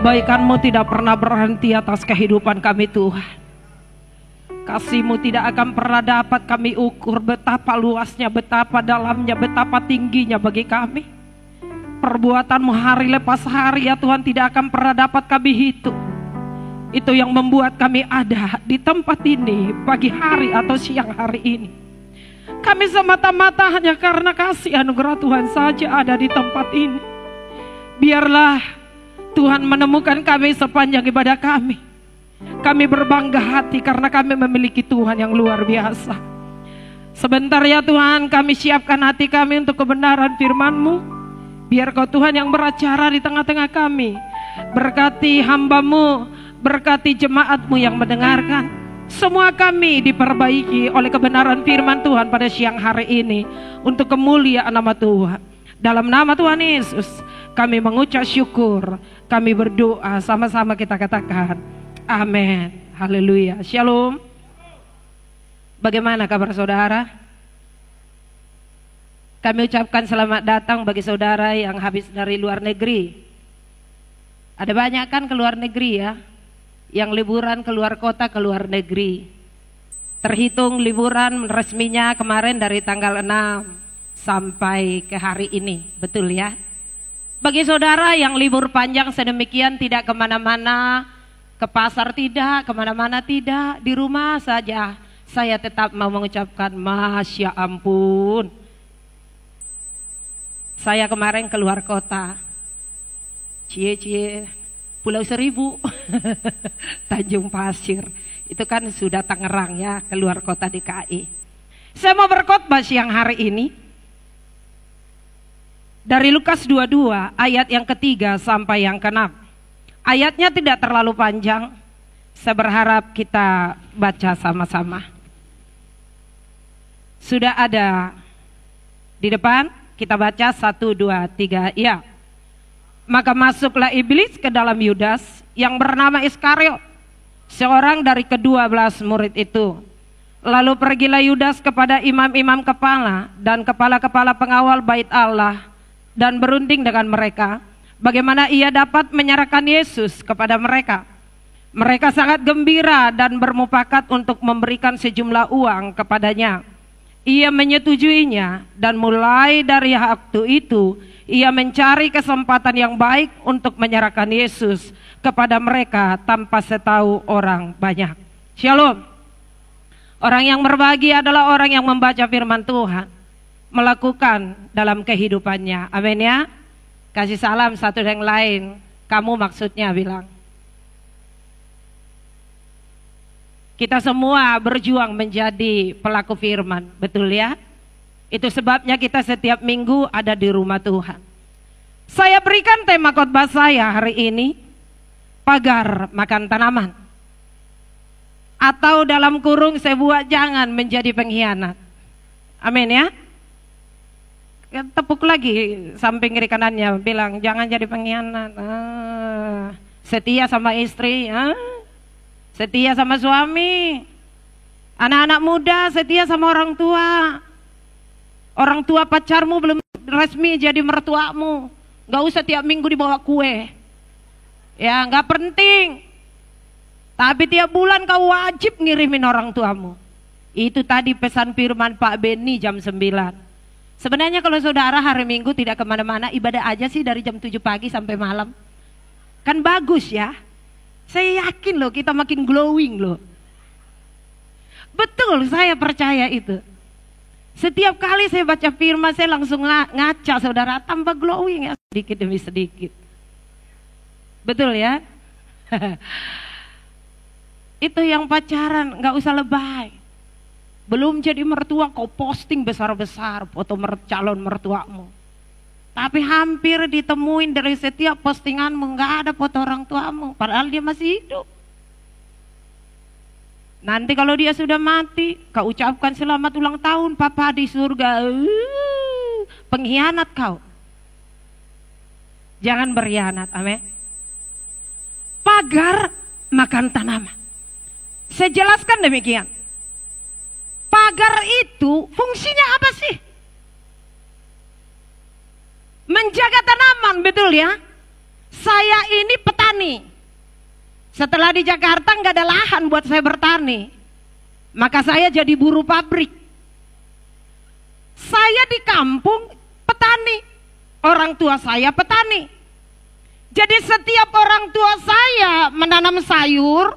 Kebaikan-Mu tidak pernah berhenti atas kehidupan kami Tuhan. Kasih-Mu tidak akan pernah dapat kami ukur, betapa luasnya, betapa dalamnya, betapa tingginya bagi kami. Perbuatan-Mu hari lepas hari ya Tuhan tidak akan pernah dapat kami hitung. Itu yang membuat kami ada di tempat ini pagi hari atau siang hari ini. Kami semata-mata hanya karena kasih anugerah Tuhan saja ada di tempat ini. Biarlah Tuhan menemukan kami sepanjang ibadah kami. Kami berbangga hati karena kami memiliki Tuhan yang luar biasa. Sebentar ya Tuhan, kami siapkan hati kami untuk kebenaran firman-Mu. Biar Kau Tuhan yang beracara di tengah-tengah kami. Berkati hamba-Mu, berkati jemaat-Mu yang mendengarkan. Semua kami diperbaiki oleh kebenaran firman Tuhan pada siang hari ini untuk kemuliaan nama Tuhan. Dalam nama Tuhan Yesus kami mengucap syukur, kami berdoa, sama-sama kita katakan amin. Haleluya. Shalom. Bagaimana kabar saudara? Kami ucapkan selamat datang bagi saudara yang habis dari luar negeri. Ada banyak kan ke luar negeri ya, yang liburan keluar kota, ke luar negeri. Terhitung liburan resminya kemarin dari tanggal 6 sampai ke hari ini, betul ya? Bagi saudara yang libur panjang sedemikian, tidak kemana-mana, ke pasar tidak, kemana-mana tidak, di rumah saja, saya tetap mau mengucapkan Masya ampun. Saya kemarin keluar kota, cie Pulau Seribu, Tanjung Pasir, itu kan sudah Tangerang ya, keluar kota DKI. Saya mau berkhotbah siang hari ini dari Lukas 22 ayat yang ketiga sampai yang ke-6. Ayatnya tidak terlalu panjang, saya berharap kita baca sama-sama. Sudah ada di depan, kita baca 1, 2, 3, ya. Maka masuklah iblis ke dalam Yudas yang bernama Iskariot, seorang dari ke-12 murid itu. Lalu pergilah Yudas kepada imam-imam kepala dan kepala-kepala pengawal bait Allah dan berunding dengan mereka bagaimana ia dapat menyerahkan Yesus kepada mereka. Mereka sangat gembira dan bermufakat untuk memberikan sejumlah uang kepadanya. Ia menyetujuinya dan mulai dari waktu itu ia mencari kesempatan yang baik untuk menyerahkan Yesus kepada mereka tanpa setahu orang banyak. Shalom. Orang yang berbahagia adalah orang yang membaca firman Tuhan, melakukan dalam kehidupannya. Amin ya. Kasih salam satu yang lain. Kamu maksudnya bilang. Kita semua berjuang menjadi pelaku firman, betul ya? Itu sebabnya kita setiap minggu ada di rumah Tuhan. Saya berikan tema khotbah saya hari ini, pagar makan tanaman. Atau dalam kurung saya buat jangan menjadi pengkhianat. Amin ya. Tepuk lagi samping kiri kanannya, bilang jangan jadi pengkhianat. Setia sama istri, setia sama suami. Anak-anak muda setia sama orang tua. Orang tua pacarmu belum resmi jadi mertuamu, gak usah tiap minggu dibawa kue. Ya gak penting. Tapi tiap bulan kau wajib ngirimin orang tuamu. Itu tadi pesan firman Pak Beni jam 9. Sebenarnya kalau saudara hari Minggu tidak kemana-mana, ibadah aja sih dari jam 7 pagi sampai malam. Kan bagus ya. Saya yakin loh kita makin glowing loh. Betul, saya percaya itu. Setiap kali saya baca firman saya langsung ngaca saudara, tambah glowing ya, sedikit demi sedikit. Betul ya. Itu yang pacaran gak usah lebay. Belum jadi mertua kau posting besar-besar foto calon mertuamu. Tapi hampir ditemuin dari setiap postinganmu gak ada foto orang tuamu, padahal dia masih hidup. Nanti kalau dia sudah mati, kau ucapkan selamat ulang tahun papa di surga. Pengkhianat kau. Jangan berkhianat, amin. Pagar makan tanaman. Saya jelaskan demikian. Pagar itu fungsinya apa sih? Menjaga tanaman, betul ya? Saya saya ini petani. Setelah di Jakarta nggak ada lahan buat saya bertani, maka saya jadi buruh pabrik. Saya di kampung petani, orang tua saya petani. Jadi setiap orang tua saya menanam sayur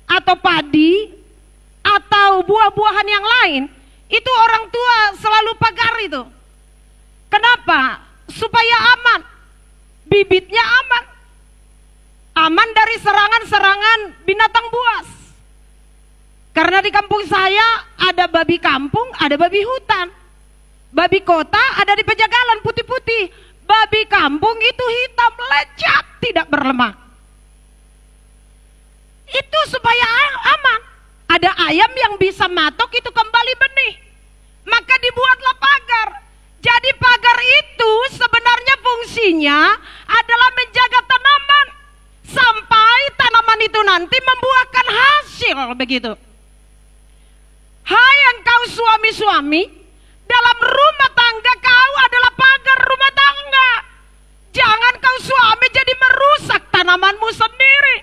atau padi atau buah-buahan yang lain, itu orang tua selalu pagar itu. Kenapa? Supaya aman, bibitnya aman, aman dari serangan-serangan binatang buas. Karena di kampung saya ada babi kampung, ada babi hutan. Babi kota ada di Pejagalan putih-putih. Babi kampung itu hitam, lezat, tidak berlemak. Itu supaya aman. Ada ayam yang bisa matok itu kembali benih, maka dibuatlah pagar. Jadi pagar itu sebenarnya fungsinya adalah menjaga tanaman sampai tanaman itu nanti membuahkan hasil, begitu. Hai engkau suami-suami, dalam rumah tangga kau adalah pagar rumah tangga. Jangan kau suami jadi merusak tanamanmu sendiri.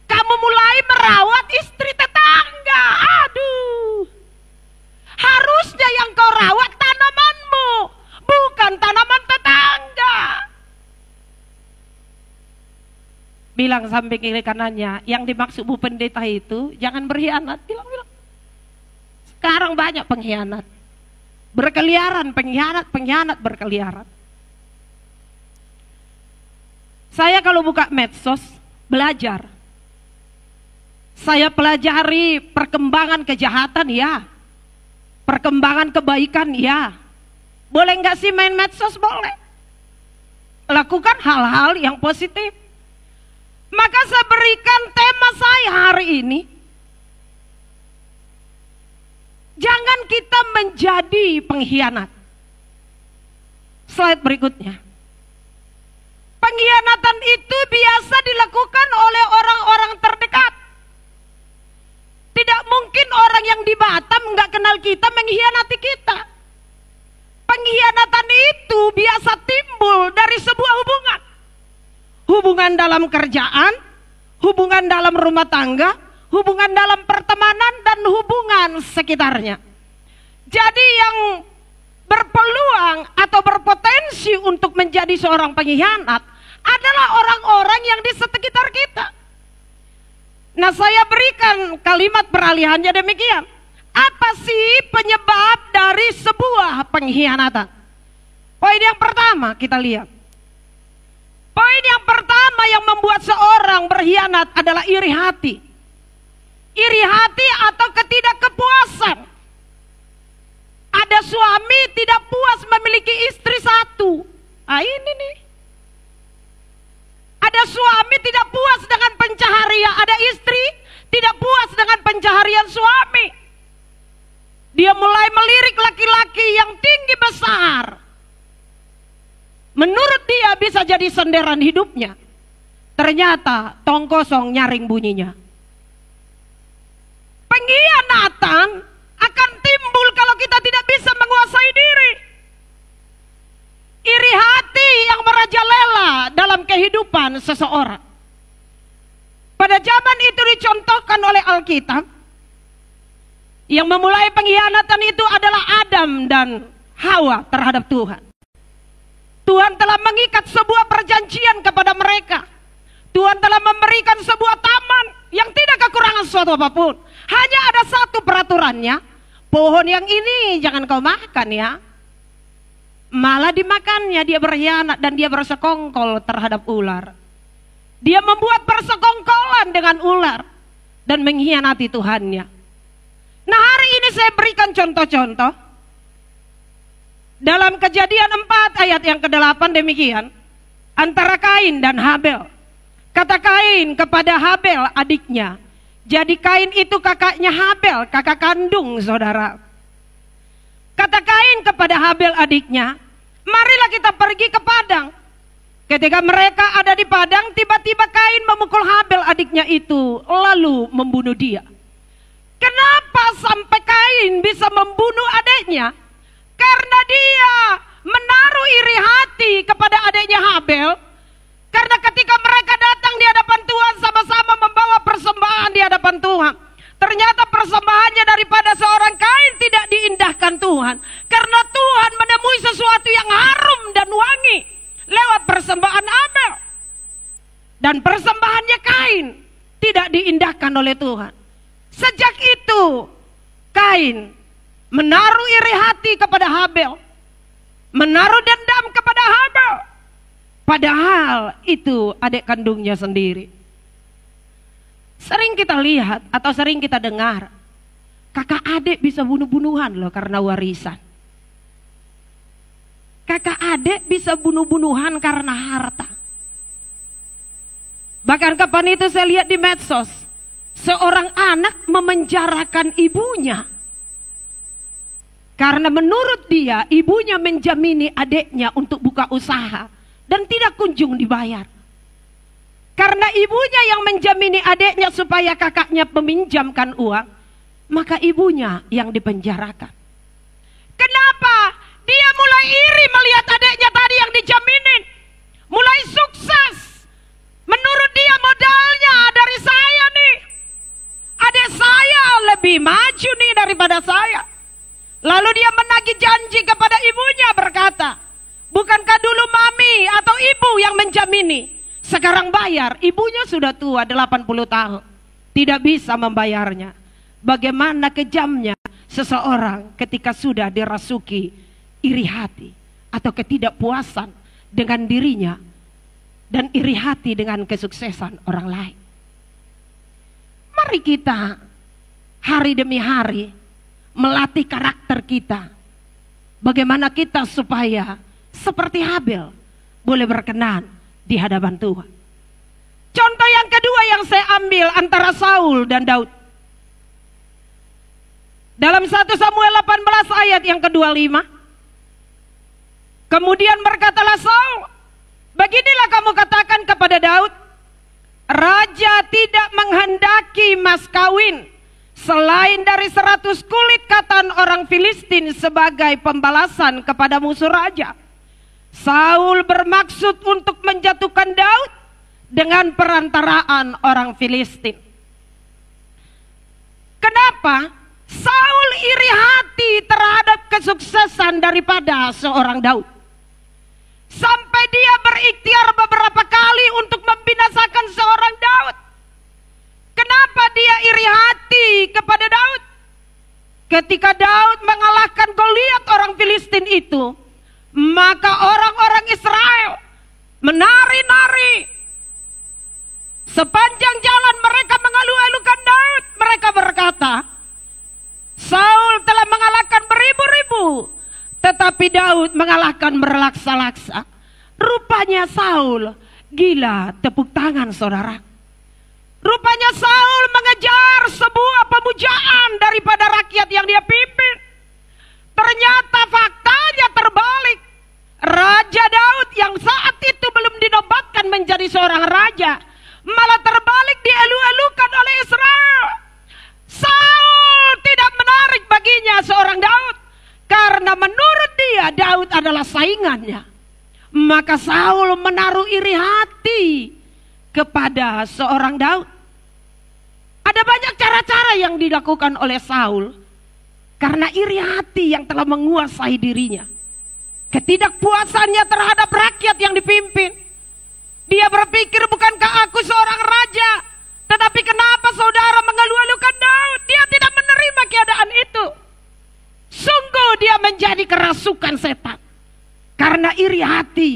Kamu mulai merawat istri tetangga. Aduh. Harusnya yang kau rawat tanamanmu, bukan tanaman tetangga. Bilang samping kiri kanannya, yang dimaksud Bu Pendeta itu jangan berkhianat. Bilang. Sekarang banyak pengkhianat. Berkeliaran, pengkhianat berkeliaran. Saya kalau buka medsos, belajar. Saya pelajari perkembangan kejahatan, ya. Perkembangan kebaikan, ya. Boleh nggak sih main medsos? Boleh. Lakukan hal-hal yang positif. Maka saya berikan tema saya hari ini. Jangan kita menjadi pengkhianat. Slide berikutnya. Pengkhianatan itu biasa dilakukan oleh orang-orang terdekat. Tidak mungkin orang yang di Batam nggak kenal kita mengkhianati kita. Pengkhianatan itu biasa timbul dari sebuah hubungan. Hubungan dalam kerjaan, hubungan dalam rumah tangga, hubungan dalam pertemanan, dan hubungan sekitarnya. Jadi yang berpeluang atau berpotensi untuk menjadi seorang pengkhianat adalah orang-orang yang di sekitar kita. Nah, saya berikan kalimat peralihannya demikian. Apa sih penyebab dari sebuah pengkhianatan? Poin yang pertama kita lihat. Poin yang pertama yang membuat seorang berkhianat adalah iri hati. Iri hati atau ketidakkepuasan. Ada suami tidak puas memiliki istri satu. Ah, ini nih. Ada suami tidak puas dengan pencaharian, ada istri tidak puas dengan pencaharian suami. Dia mulai melirik laki-laki yang tinggi besar. Menurut dia bisa jadi senderan hidupnya. Ternyata tong kosong nyaring bunyinya. Pengkhianatan akan timbul kalau kita tidak bisa menguasai diri. Iri hati yang merajalela dalam kehidupan seseorang. Pada zaman itu dicontohkan oleh Alkitab. Yang memulai pengkhianatan itu adalah Adam dan Hawa terhadap Tuhan. Tuhan telah mengikat sebuah perjanjian kepada mereka. Tuhan telah memberikan sebuah taman yang tidak kekurangan sesuatu apapun. Hanya ada satu peraturannya. Pohon yang ini jangan kau makan, ya. Malah dimakannya, dia berkhianat dan dia bersekongkol terhadap ular. Dia membuat persekongkolan dengan ular dan mengkhianati Tuhannya. Nah, hari ini saya berikan contoh-contoh. Dalam Kejadian 4 ayat yang ke-8 demikian. Antara Kain dan Habel. Kata Kain kepada Habel adiknya. Jadi Kain itu kakaknya Habel, kakak kandung saudara. Kata Kain kepada Habel adiknya, marilah kita pergi ke padang. Ketika mereka ada di padang, tiba-tiba Kain memukul Habel adiknya itu, lalu membunuh dia. Kenapa sampai Kain bisa membunuh adiknya? Karena dia menaruh iri hati kepada adiknya Habel. Karena ketika mereka persembahan di hadapan Tuhan. Ternyata persembahannya daripada seorang Kain tidak diindahkan Tuhan. Karena Tuhan menemui sesuatu yang harum dan wangi lewat persembahan Abel. Dan persembahannya Kain tidak diindahkan oleh Tuhan. Sejak itu Kain menaruh iri hati kepada Habel, menaruh dendam kepada Habel, padahal itu adik kandungnya sendiri. Sering kita lihat atau sering kita dengar, kakak adik bisa bunuh-bunuhan loh karena warisan. Kakak adik bisa bunuh-bunuhan karena harta. Bahkan kapan itu saya lihat di medsos, seorang anak memenjarakan ibunya. Karena menurut dia, ibunya menjamini adiknya untuk buka usaha dan tidak kunjung dibayar. Karena ibunya yang menjamini adiknya supaya kakaknya meminjamkan uang, maka ibunya yang dipenjarakan. Kenapa? Dia mulai iri melihat adiknya tadi yang dijaminin, mulai sukses. Menurut dia modalnya dari saya nih. Adik saya lebih maju nih daripada saya. Lalu dia menagih janji kepada ibunya berkata, bukankah dulu mami atau ibu yang menjamini? Sekarang bayar, ibunya sudah tua 80 tahun. Tidak bisa membayarnya. Bagaimana kejamnya seseorang ketika sudah dirasuki iri hati atau ketidakpuasan dengan dirinya dan iri hati dengan kesuksesan orang lain. Mari kita hari demi hari melatih karakter kita. Bagaimana kita supaya seperti Habel boleh berkenan di hadapan Tuhan. Contoh yang kedua yang saya ambil antara Saul dan Daud. Dalam 1 Samuel 18 ayat yang ke-25. Kemudian berkatalah Saul, beginilah kamu katakan kepada Daud, raja tidak menghendaki mas kawin selain dari 100 kulit katan orang Filistin sebagai pembalasan kepada musuh raja. Saul bermaksud untuk menjatuhkan Daud dengan perantaraan orang Filistin. Kenapa? Saul iri hati terhadap kesuksesan daripada seorang Daud. Sampai dia berikhtiar beberapa kali untuk membinasakan seorang Daud. Kenapa dia iri hati kepada Daud? Ketika Daud mengalahkan Goliat orang Filistin itu, maka orang-orang Israel menari-nari. Sepanjang jalan mereka mengalu-alukan Daud. Mereka berkata, Saul telah mengalahkan beribu-ribu, tetapi Daud mengalahkan berlaksa-laksa. Rupanya Saul gila, tepuk tangan saudara. Rupanya Saul mengejar sebuah pemujaan daripada rakyat yang dia pimpin. Ternyata faktanya terbalik. Raja Daud yang saat itu belum dinobatkan menjadi seorang raja, malah terbalik dielu-elukan oleh Israel. Saul tidak menarik baginya seorang Daud, karena menurut dia Daud adalah saingannya. Maka Saul menaruh iri hati kepada seorang Daud. Ada banyak cara-cara yang dilakukan oleh Saul karena iri hati yang telah menguasai dirinya. Ketidakpuasannya terhadap rakyat yang dipimpin. Dia berpikir, bukankah aku seorang raja? Tetapi kenapa saudara mengeluh-elukan Daud? Dia tidak menerima keadaan itu. Sungguh dia menjadi kerasukan setan. Karena iri hati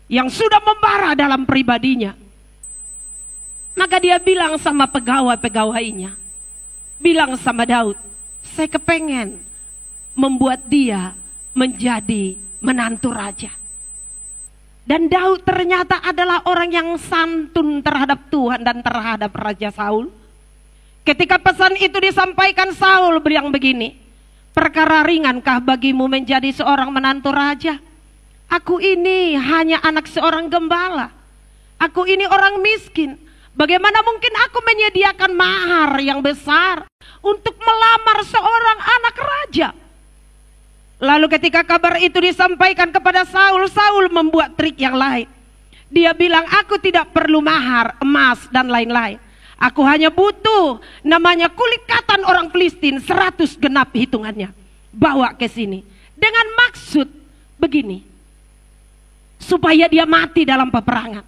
yang sudah membara dalam pribadinya. Maka dia bilang sama pegawai-pegawainya, bilang sama Daud, saya kepengen membuat dia menjadi menantu raja. Dan Daud ternyata adalah orang yang santun terhadap Tuhan dan terhadap Raja Saul. Ketika pesan itu disampaikan, Saul bilang begini, perkara ringankah bagimu menjadi seorang menantu raja? Aku ini hanya anak seorang gembala. Aku ini orang miskin. Bagaimana mungkin aku menyediakan mahar yang besar untuk melamar seorang anak raja? Lalu ketika kabar itu disampaikan kepada Saul, Saul membuat trik yang lain. Dia bilang, aku tidak perlu mahar, emas dan lain-lain. Aku hanya butuh namanya kulit katan orang Filistin 100 genap hitungannya. Bawa ke sini. Dengan maksud begini. Supaya dia mati dalam peperangan.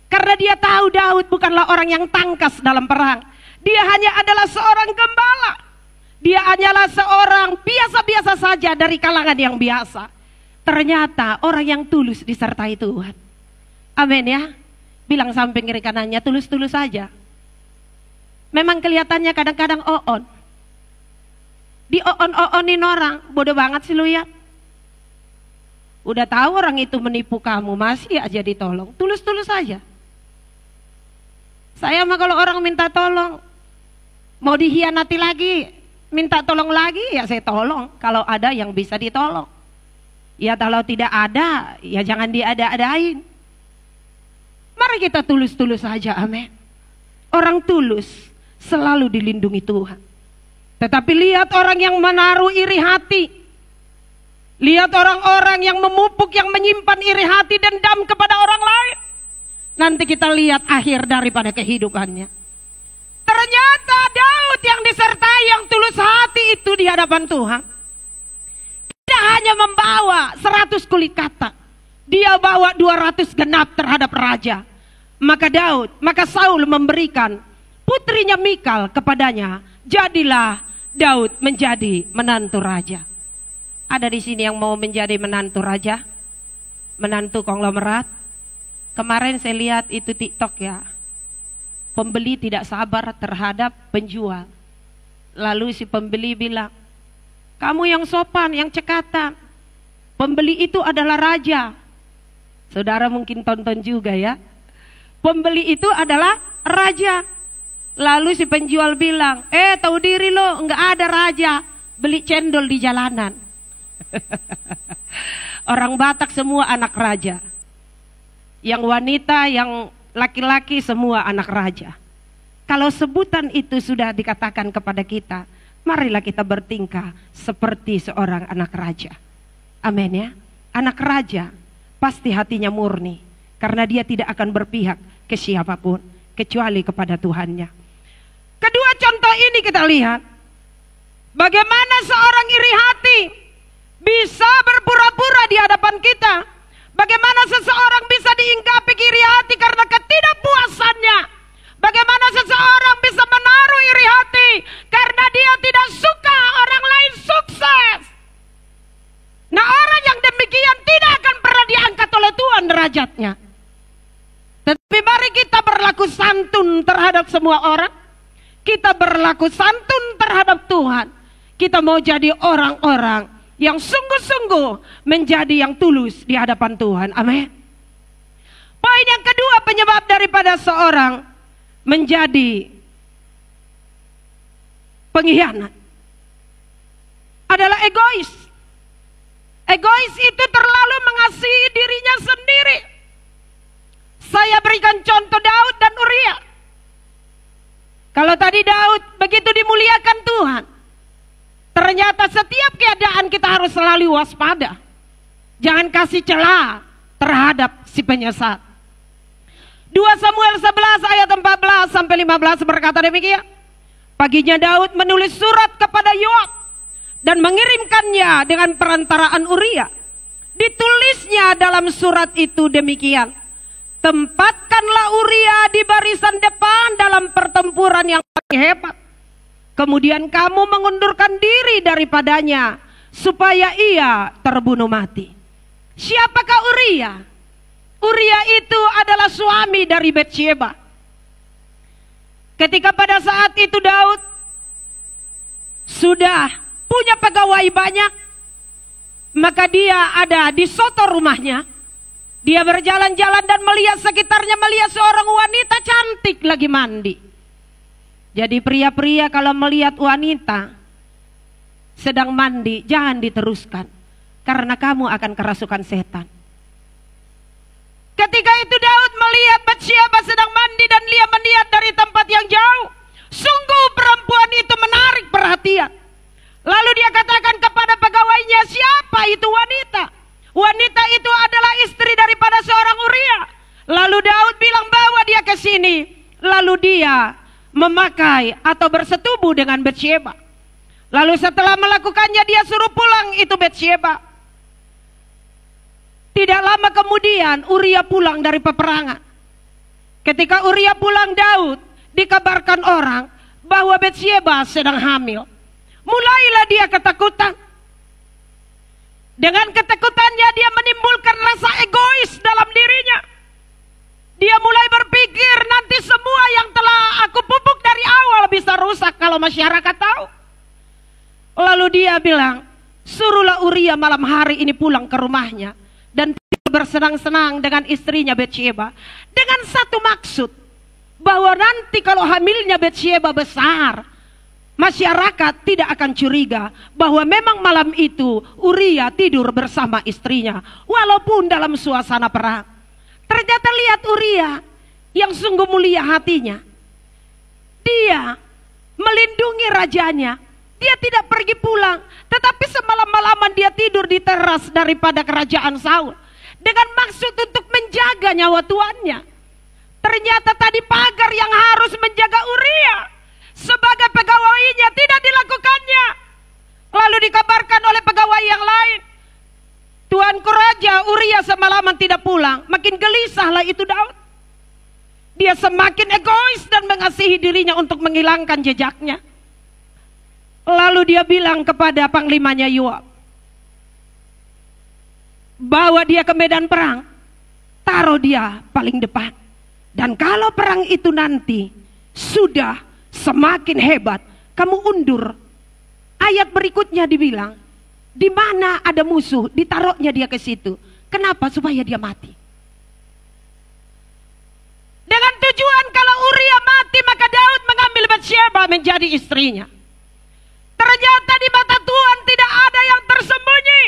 Karena dia tahu Daud bukanlah orang yang tangkas dalam perang. Dia hanya adalah seorang gembala. Dia hanyalah seorang biasa-biasa saja dari kalangan yang biasa. Ternyata orang yang tulus disertai Tuhan. Amin ya. Bilang samping kiri kanannya, tulus-tulus saja. Memang kelihatannya kadang-kadang oon. Di oon-oonin orang, bodoh banget sih lu ya. Udah tahu orang itu menipu kamu, masih aja ditolong. Tulus-tulus saja. Saya mah kalau orang minta tolong, mau dihianati lagi, minta tolong lagi, ya saya tolong. Kalau ada yang bisa ditolong. Ya kalau tidak ada, ya jangan diada-adain. Mari kita tulus-tulus saja, amin. Orang tulus selalu dilindungi Tuhan. Tetapi lihat orang yang menaruh iri hati. Lihat orang-orang yang memupuk, yang menyimpan iri hati, dendam kepada orang lain. Nanti kita lihat akhir daripada kehidupannya. Ternyata Daud yang disertai, yang tulus hati itu di hadapan Tuhan. Tidak hanya membawa 100 kulit kata. Dia bawa 200 genap terhadap raja. Maka Saul memberikan putrinya Mikal kepadanya. Jadilah Daud menjadi menantu raja. Ada di sini yang mau menjadi menantu raja? Menantu konglomerat? Kemarin saya lihat itu TikTok ya. Pembeli tidak sabar terhadap penjual. Lalu si pembeli bilang, kamu yang sopan, yang cekatan. Pembeli itu adalah raja. Saudara mungkin tonton juga ya. Pembeli itu adalah raja. Lalu si penjual bilang, tahu diri lo, enggak ada raja. Beli cendol di jalanan. Orang Batak semua anak raja. Yang wanita, yang laki-laki semua anak raja. Kalau sebutan itu sudah dikatakan kepada kita, marilah kita bertingkah seperti seorang anak raja. Amin ya. Anak raja pasti hatinya murni, karena dia tidak akan berpihak ke siapapun kecuali kepada Tuhannya. Kedua contoh ini kita lihat bagaimana seorang iri hati bisa berpura-pura di hadapan kita. Bagaimana seseorang bisa diingkapi iri hati karena ketidakpuasannya. Bagaimana seseorang bisa menaruh iri hati karena dia tidak suka orang lain sukses. Nah, orang yang demikian tidak akan pernah diangkat oleh Tuhan derajatnya. Tetapi mari kita berlaku santun terhadap semua orang. Kita berlaku santun terhadap Tuhan. Kita mau jadi orang-orang yang sungguh-sungguh menjadi yang tulus di hadapan Tuhan. Amin. Poin yang kedua penyebab daripada seorang menjadi pengkhianat adalah egois. Egois itu terlalu mengasihi dirinya sendiri. Saya berikan contoh Daud dan Uria. Kalau tadi Daud begitu dimuliakan Tuhan, ternyata setiap keadaan kita harus selalu waspada. Jangan kasih celah terhadap si penyesat. 2 Samuel 11 ayat 14 sampai 15 berkata demikian. Paginya Daud menulis surat kepada Yoab dan mengirimkannya dengan perantaraan Uria. Ditulisnya dalam surat itu demikian. Tempatkanlah Uria di barisan depan dalam pertempuran yang paling hebat. Kemudian kamu mengundurkan diri daripadanya supaya ia terbunuh mati. Siapakah Uria? Uria itu adalah suami dari Batsyeba. Ketika pada saat itu Daud sudah punya pegawai banyak, maka dia ada di soto rumahnya. Dia berjalan-jalan dan melihat sekitarnya, melihat seorang wanita cantik lagi mandi. Jadi pria-pria kalau melihat wanita sedang mandi, jangan diteruskan, karena kamu akan kerasukan setan. Ketika itu Daud melihat Batsyeba sedang mandi dan dia melihat dari tempat yang jauh. Sungguh perempuan itu menarik perhatian. Lalu dia katakan kepada pegawainya, siapa itu wanita? Wanita itu adalah istri daripada seorang Uria. Lalu Daud bilang, bawa dia ke sini. Lalu dia memakai atau bersetubuh dengan Batsyeba. Lalu setelah melakukannya dia suruh pulang itu Batsyeba. Tidak lama kemudian Uria pulang dari peperangan. Ketika Uria pulang, Daud dikabarkan orang bahwa Batsyeba sedang hamil. Mulailah dia ketakutan. Dengan ketakutannya dia menimbulkan rasa egois dalam dirinya. Dia mulai berpikir nanti semua yang telah aku pupuk dari awal bisa rusak kalau masyarakat tahu. Lalu dia bilang, suruhlah Uria malam hari ini pulang ke rumahnya dan bersenang-senang dengan istrinya Batsyeba dengan satu maksud, bahwa nanti kalau hamilnya Batsyeba besar, masyarakat tidak akan curiga bahwa memang malam itu Uria tidur bersama istrinya walaupun dalam suasana perang. Ternyata lihat Uria yang sungguh mulia hatinya. Dia melindungi rajanya. Dia tidak pergi pulang, tetapi semalam-malaman dia tidur di teras daripada kerajaan Saul dengan maksud untuk menjaga nyawa tuannya. Ternyata tadi pagar yang harus menjaga Uria sebagai pegawainya tidak dilakukannya. Lalu dikabarkan oleh pegawai yang lain, tuanku raja, Uria semalaman tidak pulang. Makin gelisahlah itu Daud. Dia semakin egois dan mengasihi dirinya untuk menghilangkan jejaknya. Lalu dia bilang kepada panglimanya Yoab, bawa dia ke medan perang, taruh dia paling depan. Dan kalau perang itu nanti sudah semakin hebat, kamu undur. Ayat berikutnya dibilang, di mana ada musuh, ditaruhnya dia ke situ. Kenapa? Supaya dia mati. Dengan tujuan kalau Uria mati, maka Daud mengambil Batsyeba menjadi istrinya. Ternyata di mata Tuhan tidak ada yang tersembunyi.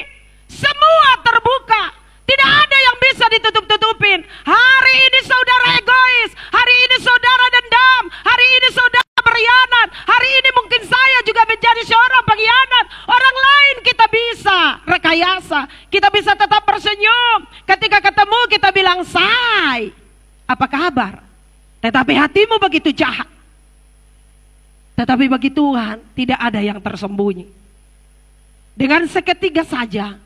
Semua terbuka. Tidak ada yang bisa ditutup-tutupin. Hari ini saudara egois. Hari ini saudara dendam. Hari ini saudara berkhianat. Hari ini mungkin saya juga menjadi seorang pengkhianat. Orang lain kita bisa rekayasa. Kita bisa tetap tersenyum. Ketika ketemu kita bilang, "Say, apa kabar?" Tetapi hatimu begitu jahat. Tetapi bagi Tuhan tidak ada yang tersembunyi. Dengan seketika saja,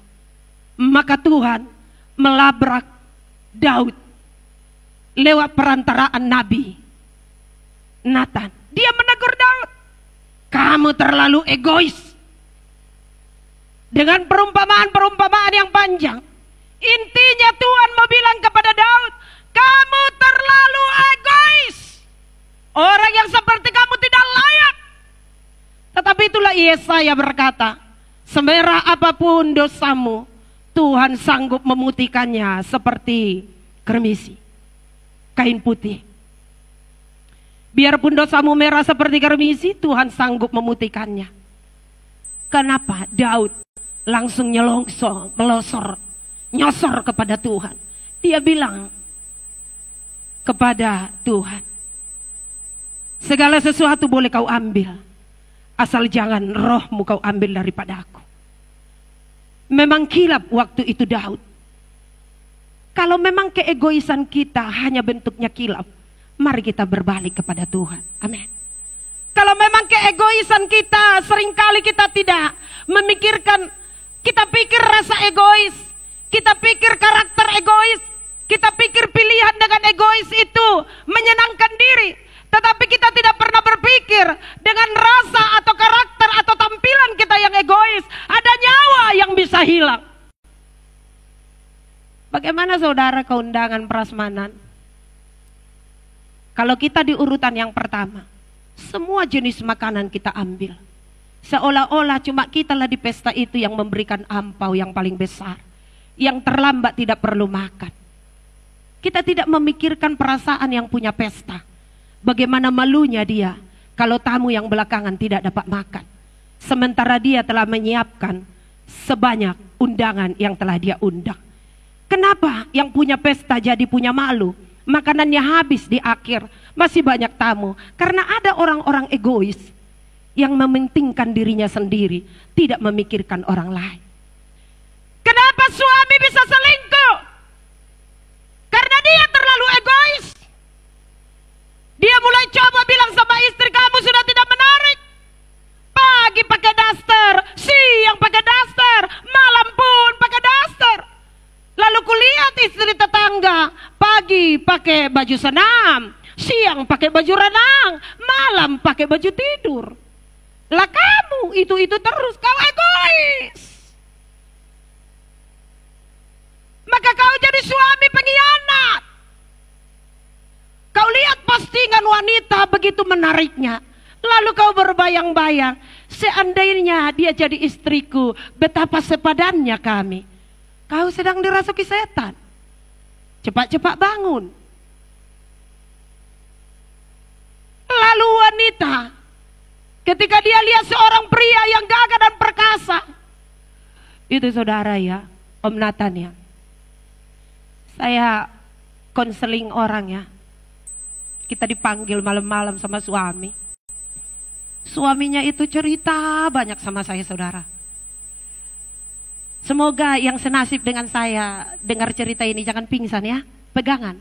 maka Tuhan melabrak Daud lewat perantaraan Nabi Nathan. Dia menegur Daud, kamu terlalu egois. Dengan perumpamaan-perumpamaan yang panjang, intinya Tuhan mau bilang kepada Daud, kamu terlalu egois. Orang yang seperti kamu tidak layak. Tetapi itulah Yesaya berkata, semerah apapun dosamu, Tuhan sanggup memutihkannya seperti kermisi, kain putih. Biarpun dosamu merah seperti kermisi, Tuhan sanggup memutihkannya. Kenapa? Daud langsung nyosor kepada Tuhan. Dia bilang kepada Tuhan, segala sesuatu boleh kau ambil, asal jangan rohmu kau ambil daripada aku. Memang kilap waktu itu Daud. Kalau memang keegoisan kita hanya bentuknya kilap, mari kita berbalik kepada Tuhan. Amin. Kalau memang keegoisan kita seringkali kita tidak memikirkan, kita pikir rasa egois, kita pikir karakter egois, kita pikir pilihan dengan egois itu menyenangkan diri. Tetapi kita tidak pernah berpikir dengan rasa atau karakter atau tampilan kita yang egois, ada nyawa yang bisa hilang. Bagaimana saudara keundangan prasmanan? Kalau kita di urutan yang pertama, semua jenis makanan kita ambil. Seolah-olah cuma kita lah di pesta itu yang memberikan ampau yang paling besar. Yang terlambat tidak perlu makan. Kita tidak memikirkan perasaan yang punya pesta. Bagaimana malunya dia kalau tamu yang belakangan tidak dapat makan. Sementara dia telah menyiapkan sebanyak undangan yang telah dia undang. Kenapa yang punya pesta jadi punya malu? Makanannya habis di akhir, masih banyak tamu. Karena ada orang-orang egois yang mementingkan dirinya sendiri, tidak memikirkan orang lain. Kenapa suami bisa selingkuh? Karena dia terlalu egois. Dia mulai coba bilang sama istri, baju senam, siang pakai baju renang, malam pakai baju tidur. Lah kamu itu terus, kau egois. Maka kau jadi suami pengkhianat. Kau lihat postingan wanita begitu menariknya, lalu kau berbayang-bayang, seandainya dia jadi istriku, betapa sepadannya kami. Kau sedang dirasuki setan. Cepat-cepat bangun. Lalu wanita, ketika dia lihat seorang pria yang gagah dan perkasa, itu saudara ya, Om Nathan ya, saya konseling orang ya. Kita dipanggil malam-malam sama suami. Suaminya itu cerita banyak sama saya, saudara. Semoga yang senasib dengan saya dengar cerita ini jangan pingsan ya, pegangan.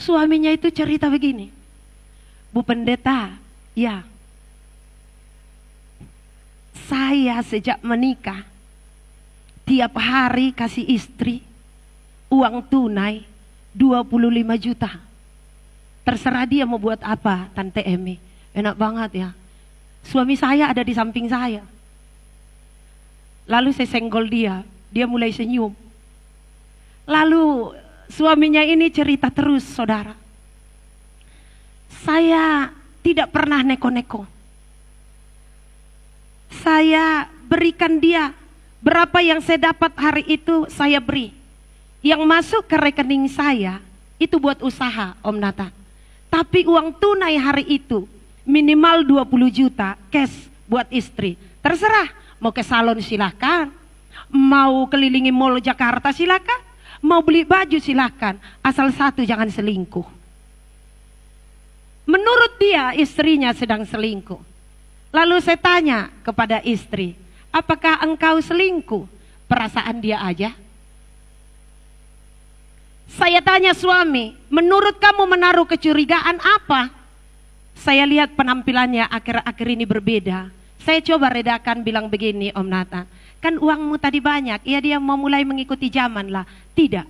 Suaminya itu cerita begini, Bu Pendeta, ya, saya sejak menikah tiap hari kasih istri uang tunai 25 juta. Terserah dia mau buat apa, Tante Emi. Enak banget ya. Suami saya ada di samping saya. Lalu saya senggol dia, dia mulai senyum. Lalu suaminya ini cerita terus, saudara. Saya tidak pernah neko-neko. Saya berikan dia berapa yang saya dapat hari itu, saya beri. Yang masuk ke rekening saya itu buat usaha, Om Nathan. Tapi uang tunai hari itu minimal 20 juta cash buat istri. Terserah, mau ke salon silakan, mau kelilingi mall Jakarta silakan, mau beli baju silakan, asal satu jangan selingkuh. Menurut dia istrinya sedang selingkuh. Lalu saya tanya kepada istri, apakah engkau selingkuh? Perasaan dia aja. Saya tanya suami, menurut kamu menaruh kecurigaan apa? Saya lihat penampilannya akhir-akhir ini berbeda. Saya coba redakan, bilang begini, Om Nathan, kan uangmu tadi banyak, ya dia mau mulai mengikuti zaman lah. Tidak,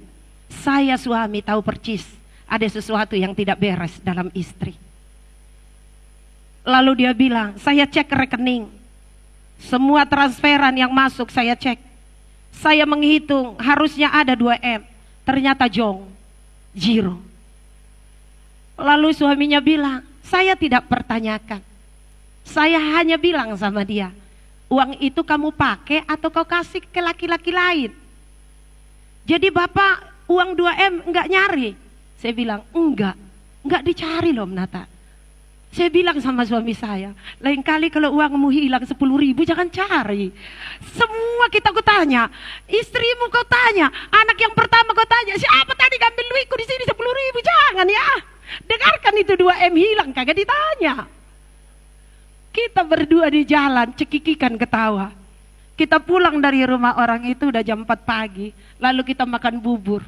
saya suami tahu percis ada sesuatu yang tidak beres dalam istri. Lalu dia bilang, saya cek rekening, semua transferan yang masuk saya cek. Saya menghitung harusnya ada 2M. Ternyata jong, zero. Lalu suaminya bilang, saya tidak pertanyakan. Saya hanya bilang sama dia, uang itu kamu pakai atau kau kasih ke laki-laki lain? Jadi bapak uang 2M enggak nyari? Saya bilang, enggak dicari loh Nata. Saya bilang sama suami saya, lain kali kalau uangmu hilang 10.000 jangan cari. Semua kita kau tanya, istrimu kau tanya, anak yang pertama kau tanya, siapa tadi ngambil duitku di sini 10.000? Jangan ya. Dengarkan itu 2M hilang kagak ditanya. Kita berdua di jalan cekikikan ketawa. Kita pulang dari rumah orang itu udah jam 4 pagi, lalu kita makan bubur.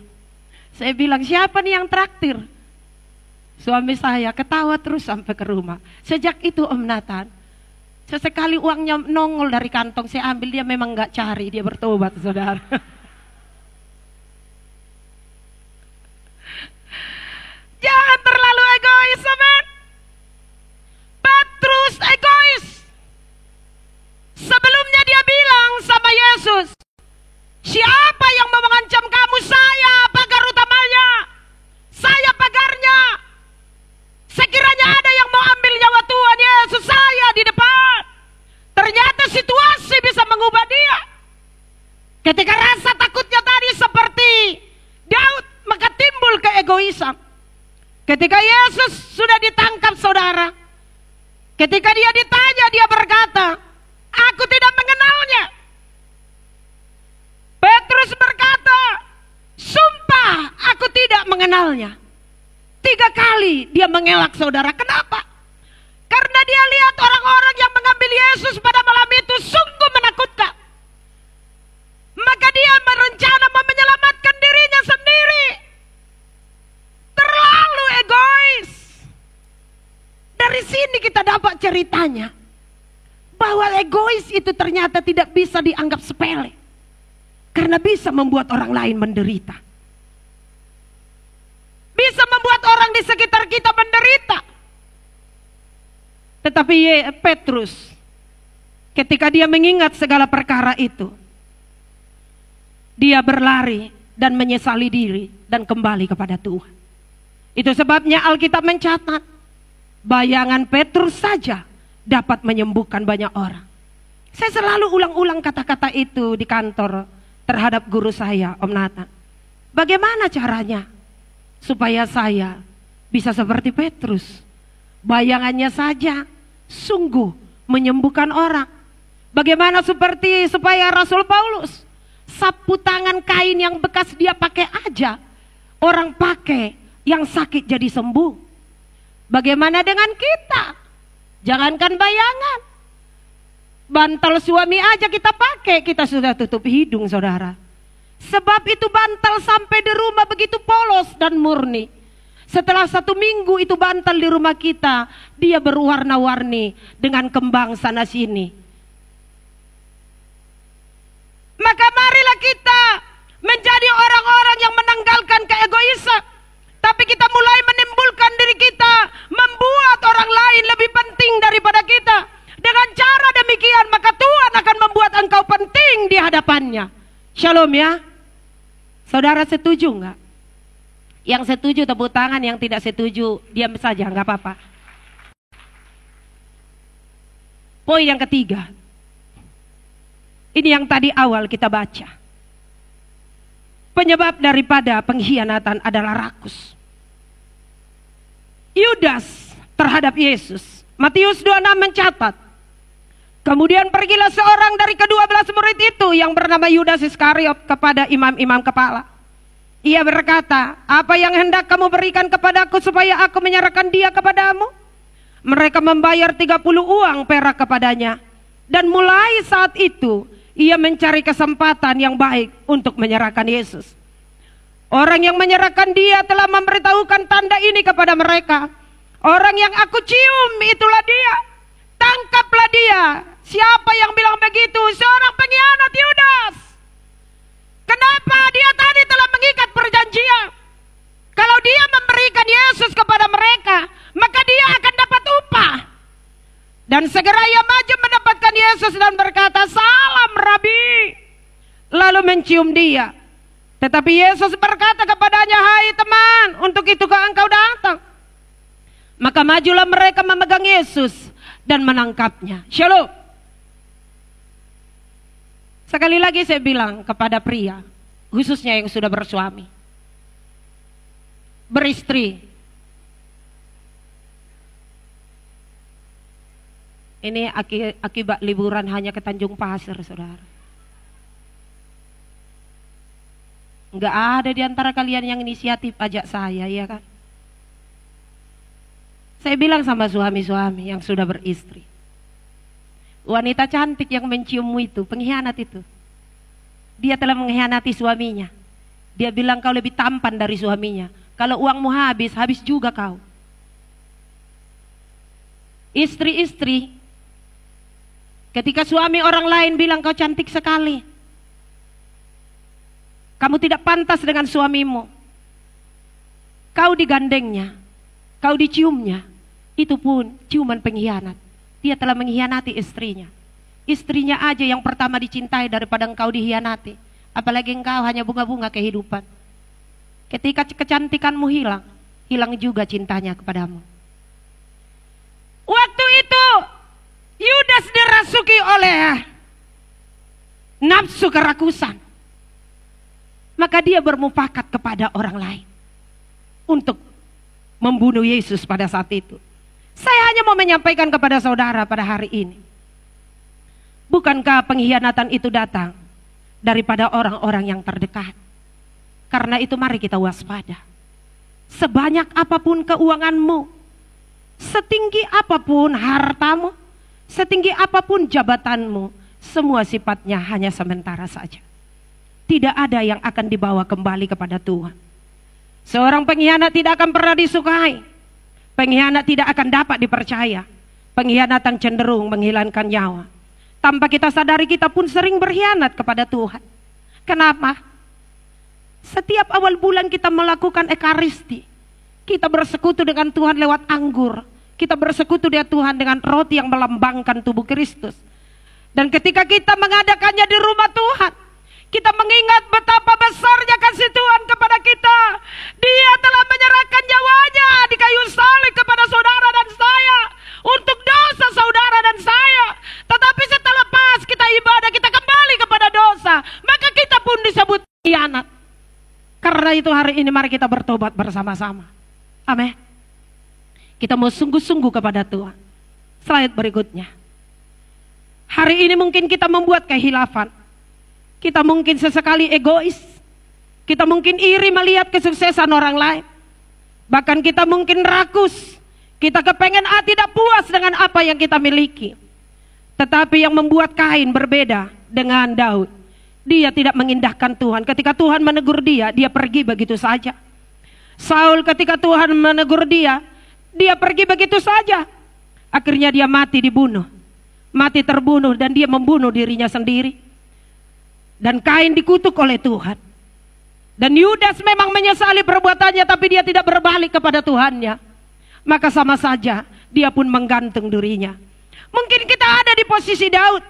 Saya bilang, siapa nih yang traktir? Suami saya ketawa terus sampai ke rumah. Sejak itu Om Nathan, sesekali uangnya nongol dari kantong saya ambil, dia memang nggak cari, dia bertobat, saudara. Jangan terlalu egois, amen. Petrus egois. Sebelumnya dia bilang sama Yesus, siapa yang mau mengancam kamu? Saya pagar utamanya, saya pagarnya. Sekiranya ada yang mau ambil nyawa Tuhan Yesus, saya di depan. Ternyata situasi bisa mengubah dia. Ketika rasa takutnya tadi seperti Daud, maka timbul keegoisan. Ketika Yesus sudah ditangkap, saudara, ketika dia ditanya, dia berkata, aku tidak mengenalnya. Petrus berkata, sumpah aku tidak mengenalnya. 3 kali dia mengelak, saudara. Kenapa? Karena dia lihat orang-orang yang mengambil Yesus pada malam itu sungguh menakutkan. Maka dia berencana menyelamatkan dirinya sendiri. Terlalu egois. Dari sini kita dapat ceritanya bahwa egois itu ternyata tidak bisa dianggap sepele, karena bisa membuat orang lain menderita. kita menderita. Tetapi Petrus, ketika dia mengingat segala perkara itu, dia berlari dan menyesali diri dan kembali kepada Tuhan. Itu sebabnya Alkitab mencatat, bayangan Petrus saja dapat menyembuhkan banyak orang. Saya selalu ulang-ulang kata-kata itu di kantor terhadap guru saya, Om Nathan. Bagaimana caranya supaya saya bisa seperti Petrus? Bayangannya saja sungguh menyembuhkan orang. Bagaimana supaya Rasul Paulus, sapu tangan kain yang bekas dia pakai aja, orang pakai, yang sakit jadi sembuh. Bagaimana dengan kita? Jangankan bayangan, bantal suami aja kita pakai, kita sudah tutup hidung, saudara. Sebab itu bantal sampai di rumah begitu polos dan murni. Setelah 1 minggu itu bantal di rumah kita, dia berwarna-warni dengan kembang sana sini. Maka marilah kita menjadi orang-orang yang menanggalkan keegoisan. Tapi kita mulai menimbulkan diri kita, membuat orang lain lebih penting daripada kita. Dengan cara demikian maka Tuhan akan membuat engkau penting di hadapannya. Shalom ya. Saudara setuju enggak? Yang setuju tepuk tangan, yang tidak setuju diam saja, enggak apa-apa. Poin yang ketiga. Ini yang tadi awal kita baca. Penyebab daripada pengkhianatan adalah rakus. Yudas terhadap Yesus. Matius 26 mencatat, kemudian pergilah seorang dari ke-12 murid itu yang bernama Yudas Iskariot kepada imam-imam kepala. Ia berkata, apa yang hendak kamu berikan kepadaku supaya aku menyerahkan dia kepadamu? Mereka membayar 30 uang perak kepadanya. Dan mulai saat itu ia mencari kesempatan yang baik untuk menyerahkan Yesus. Orang yang menyerahkan dia telah memberitahukan tanda ini kepada mereka. Orang yang aku cium itulah dia. Tangkaplah dia. Siapa yang bilang begitu? Seorang pengkhianat Yudas. Kenapa? Dia tadi telah mengikat perjanjian. Kalau dia memberikan Yesus kepada mereka, maka dia akan dapat upah. Dan segera ia maju mendapatkan Yesus dan berkata, salam Rabi. Lalu mencium dia. Tetapi Yesus berkata kepadanya, hai teman, untuk itukah engkau datang? Maka majulah mereka memegang Yesus dan menangkapnya. Shalom. Sekali lagi saya bilang kepada pria, khususnya yang sudah bersuami, beristri. Ini akibat liburan hanya ke Tanjung Pasir, saudara. Enggak ada di antara kalian yang inisiatif ajak saya, ya kan? Saya bilang sama suami-suami yang sudah beristri, wanita cantik yang menciummu itu, pengkhianat itu, dia telah mengkhianati suaminya. Dia bilang kau lebih tampan dari suaminya. Kalau uangmu habis, habis juga kau. Istri-istri, ketika suami orang lain bilang kau cantik sekali, kamu tidak pantas dengan suamimu, kau digandengnya, kau diciumnya, itu pun ciuman pengkhianat. Dia telah mengkhianati istrinya. Istrinya aja yang pertama dicintai daripada engkau dikhianati. Apalagi engkau hanya bunga-bunga kehidupan. Ketika kecantikanmu hilang, hilang juga cintanya kepadamu. Waktu itu Yudas dirasuki oleh nafsu kerakusan. Maka dia bermufakat kepada orang lain untuk membunuh Yesus pada saat itu. Saya hanya mau menyampaikan kepada saudara pada hari ini, bukankah pengkhianatan itu datang daripada orang-orang yang terdekat? Karena itu mari kita waspada. Sebanyak apapun keuanganmu, setinggi apapun hartamu, setinggi apapun jabatanmu, semua sifatnya hanya sementara saja. Tidak ada yang akan dibawa kembali kepada Tuhan. Seorang pengkhianat tidak akan pernah disukai. Pengkhianat tidak akan dapat dipercaya. Pengkhianatan cenderung menghilangkan nyawa. Tanpa kita sadari kita pun sering berkhianat kepada Tuhan. Kenapa? Setiap awal bulan kita melakukan ekaristi. Kita bersekutu dengan Tuhan lewat anggur. Kita bersekutu dengan Tuhan dengan roti yang melambangkan tubuh Kristus. Dan ketika kita mengadakannya di rumah Tuhan, kita mengingat betapa besarnya kasih Tuhan kepada kita. Dia telah menyerahkan nyawanya di kayu salib kepada saudara dan saya, untuk dosa saudara dan saya. Tetapi setelah pas kita ibadah, kita kembali kepada dosa, maka kita pun disebut khianat. Karena itu hari ini mari kita bertobat bersama-sama. Amin. Kita mau sungguh-sungguh kepada Tuhan. Slide berikutnya. Hari ini mungkin kita membuat kehilafan. Kita mungkin sesekali egois. Kita mungkin iri melihat kesuksesan orang lain. Bahkan kita mungkin rakus. Kita kepengen tidak puas dengan apa yang kita miliki. Tetapi yang membuat Kain berbeda dengan Daud, dia tidak mengindahkan Tuhan. Ketika Tuhan menegur dia, dia pergi begitu saja. Saul ketika Tuhan menegur dia pergi begitu saja. Akhirnya dia mati dibunuh. Mati terbunuh dan dia membunuh dirinya sendiri. Dan Kain dikutuk oleh Tuhan. Dan Yudas memang menyesali perbuatannya, tapi dia tidak berbalik kepada Tuhannya. Maka sama saja dia pun menggantung dirinya. Mungkin kita ada di posisi Daud.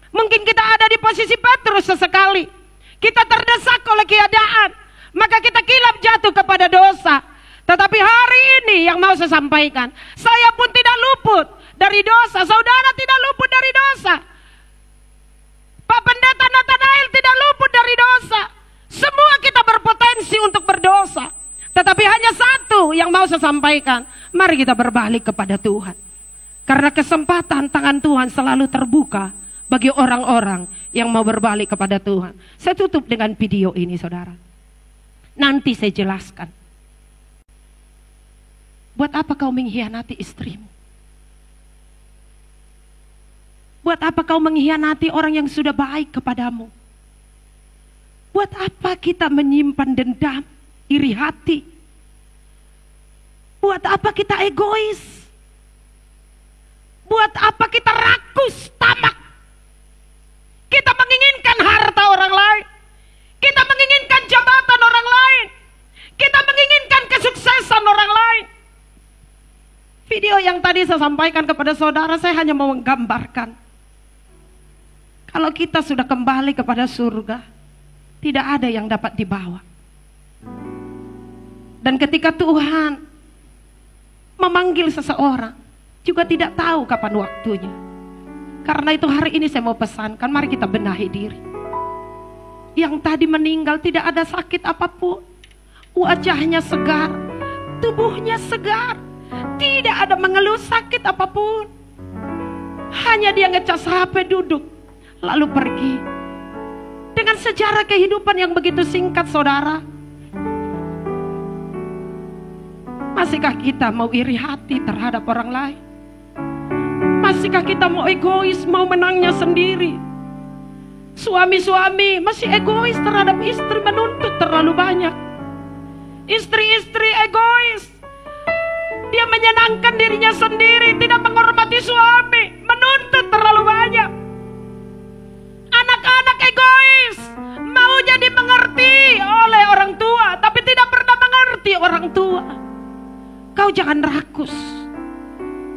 Mungkin kita ada di posisi Petrus sesekali. Kita terdesak oleh keadaan, maka kita kilap jatuh kepada dosa. Tetapi hari ini yang mau saya sampaikan, saya pun tidak luput dari dosa. Saudara tidak luput dari dosa. Pak Pendeta Nathanael tidak luput dari dosa. Semua kita berpotensi untuk berdosa. Tetapi hanya satu yang mau saya sampaikan. Mari kita berbalik kepada Tuhan. Karena kesempatan tangan Tuhan selalu terbuka bagi orang-orang yang mau berbalik kepada Tuhan. Saya tutup dengan video ini, saudara. Nanti saya jelaskan. Buat apa kau mengkhianati istrimu? Buat apa kau mengkhianati orang yang sudah baik kepadamu? Buat apa kita menyimpan dendam, iri hati? Buat apa kita egois? Buat apa kita rakus, tamak? Kita menginginkan harta orang lain. Kita menginginkan jabatan orang lain. Kita menginginkan kesuksesan orang lain. Video yang tadi saya sampaikan kepada saudara, saya hanya mau menggambarkan. Kalau kita sudah kembali kepada surga, tidak ada yang dapat dibawa. Dan ketika Tuhan memanggil seseorang, juga tidak tahu kapan waktunya. Karena itu hari ini saya mau pesankan, mari kita benahi diri. Yang tadi meninggal tidak ada sakit apapun. Wajahnya segar, tubuhnya segar. Tidak ada mengeluh sakit apapun. Hanya dia ngecas HP, duduk, lalu pergi. Dengan sejarah kehidupan yang begitu singkat, saudara. Masihkah kita mau iri hati terhadap orang lain? Masihkah kita mau egois, mau menangnya sendiri? Suami-suami masih egois terhadap istri, menuntut terlalu banyak. Istri-istri egois, dia menyenangkan dirinya sendiri, tidak menghormati suami, menuntut terlalu banyak. Anak-anak egois, mau jadi mengerti oleh orang tua, tapi tidak pernah mengerti orang tua. Kau jangan rakus.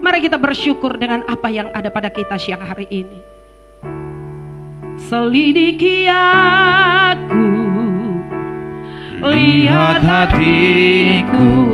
Mari kita bersyukur dengan apa yang ada pada kita siang hari ini. Selidiki aku, lihat hatiku,